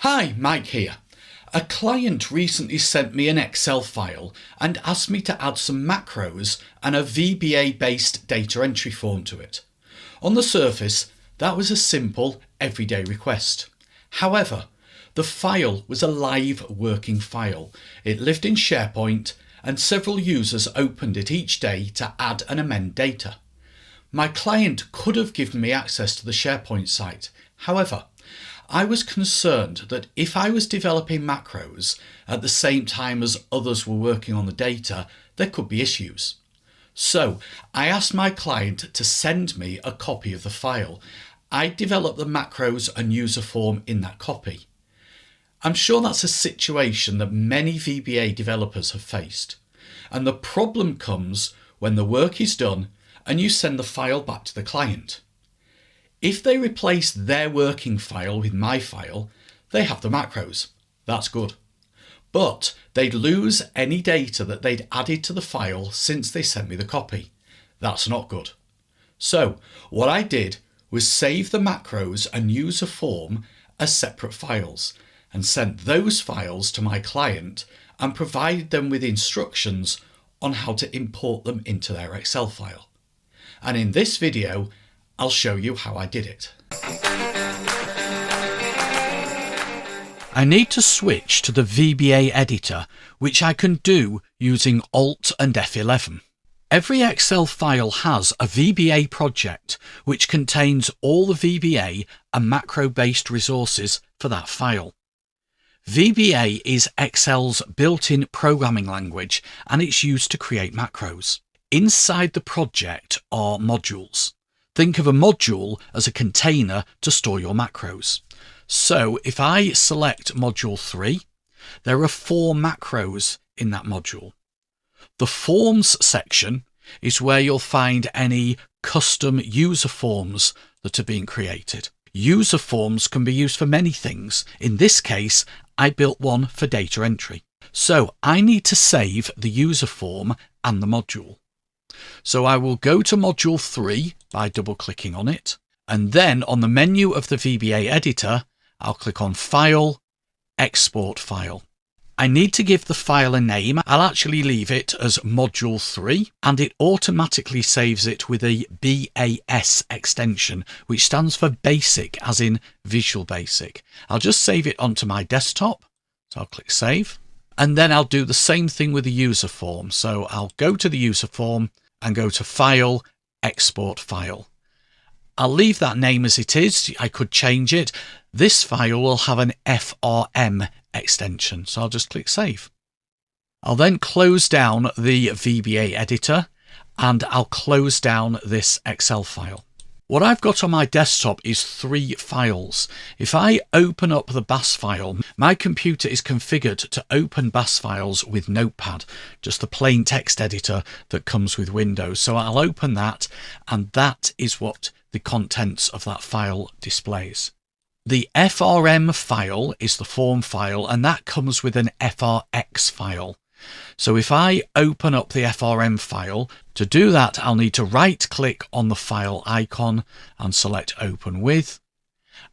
Hi, Mike here. A client recently sent me an Excel file and asked me to add some macros and a VBA based data entry form to it. On the surface, that was a simple, everyday request. However, the file was a live working file. It lived in SharePoint and several users opened it each day to add and amend data. My client could have given me access to the SharePoint site. However, I was concerned that if I was developing macros at the same time as others were working on the data, there could be issues. So I asked my client to send me a copy of the file. I developed the macros and user form in that copy. I'm sure that's a situation that many VBA developers have faced. And the problem comes when the work is done and you send the file back to the client. If they replace their working file with my file, they have the macros. That's good. But they'd lose any data that they'd added to the file since they sent me the copy. That's not good. So what I did was save the macros and user form as separate files and sent those files to my client and provided them with instructions on how to import them into their Excel file. And in this video, I'll show you how I did it. I need to switch to the VBA editor, which I can do using Alt and F11. Every Excel file has a VBA project which contains all the VBA and macro-based resources for that file. VBA is Excel's built-in programming language and it's used to create macros. Inside the project are modules. Think of a module as a container to store your macros. So if I select module 3, there are 4 macros in that module. The forms section is where you'll find any custom user forms that are being created. User forms can be used for many things. In this case, I built one for data entry. So I need to save the user form and the module. So I will go to module 3 by double-clicking on it, and then on the menu of the VBA editor, I'll click on File, Export File. I need to give the file a name. I'll actually leave it as module 3, and it automatically saves it with a BAS extension, which stands for Basic, as in Visual Basic. I'll just save it onto my desktop, so I'll click Save, and then I'll do the same thing with the user form. So I'll go to the user form and go to File, Export File. I'll leave that name as it is. I could change it. This file will have an FRM extension, so I'll just click Save. I'll then close down the VBA editor and I'll close down this Excel file. What I've got on my desktop is 3 files. If I open up the BAS file, my computer is configured to open BAS files with Notepad, just the plain text editor that comes with Windows. So I'll open that, and that is what the contents of that file displays. The FRM file is the form file, and that comes with an FRX file. So if I open up the FRM file, to do that I'll need to right click on the file icon and select Open With,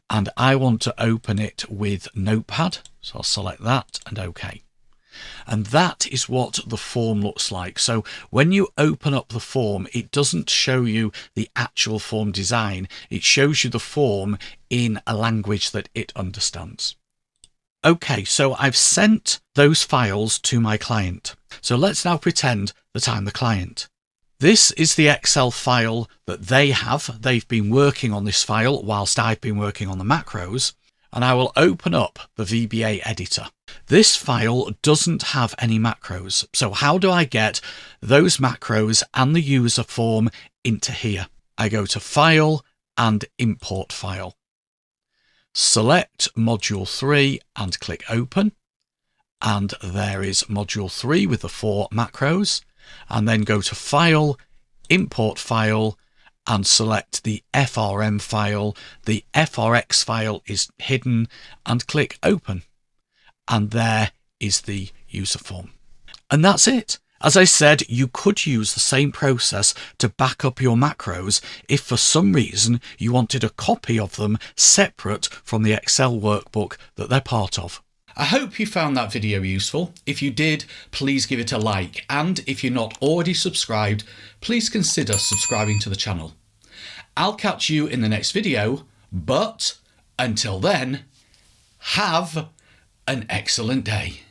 and I want to open it with Notepad, so I'll select that and OK. And that is what the form looks like. So when you open up the form, it doesn't show you the actual form design, it shows you the form in a language that it understands. Okay, so I've sent those files to my client. So let's now pretend that I'm the client. This is the Excel file that they have. They've been working on this file whilst I've been working on the macros, and I will open up the VBA editor. This file doesn't have any macros. So how do I get those macros and the user form into here? I go to File and Import File. Select module 3 and click Open, and there is module 3 with the 4 macros, and then go to File, Import File, and select the FRM file. The FRX file is hidden, and click Open, and there is the user form. And that's it. As I said, you could use the same process to back up your macros if for some reason you wanted a copy of them separate from the Excel workbook that they're part of. I hope you found that video useful. If you did, please give it a like, and if you're not already subscribed, please consider subscribing to the channel. I'll catch you in the next video, but until then, have an excellent day.